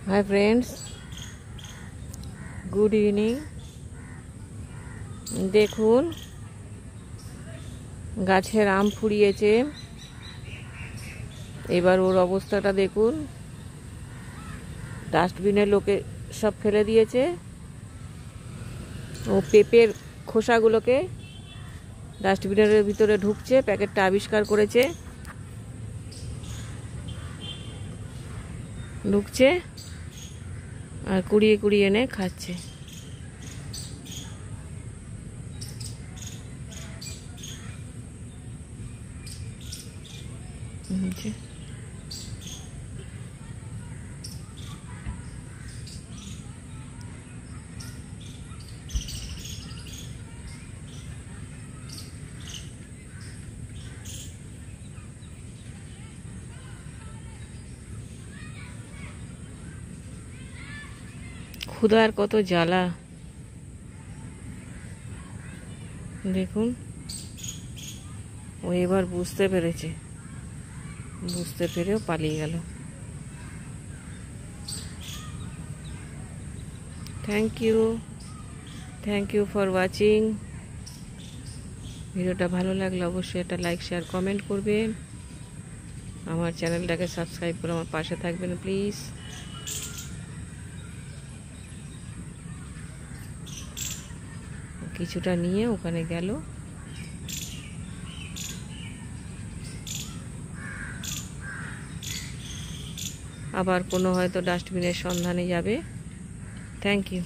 Hi friends, good evening. দেখুন, গাছের আম ফুরিয়েছে। এবার ওর অবস্থাটা দেখুন। ডাস্টবিনে লোকে সব ফেলে দিয়েছে। ও পেঁপের খোসাগুলোকে ডাস্টবিনের ভিতরে ঢুকছে, প্যাকেটটা আবিষ্কার করেছে, ঢুকছে আর কুড়িয়ে কুড়িয়ে এনে খাচ্ছে। ক্ষুধার কত জ্বালা দেখুন। ও এবার বুঝতে পেরেছে, বুঝতে পেরেও পালিয়ে গেল। Thank you for watching. ভিডিওটা ভালো লাগলে অবশ্যই একটা লাইক, শেয়ার, কমেন্ট করবেন। আমার চ্যানেলটাকে সাবস্ক্রাইব করে আমার পাশে থাকবেন প্লিজ। কিছুটা নিয়ে ওখানে গেল। আবার কোনো হয়তো ডাস্টবিনের সন্ধানে যাবে। Thank you.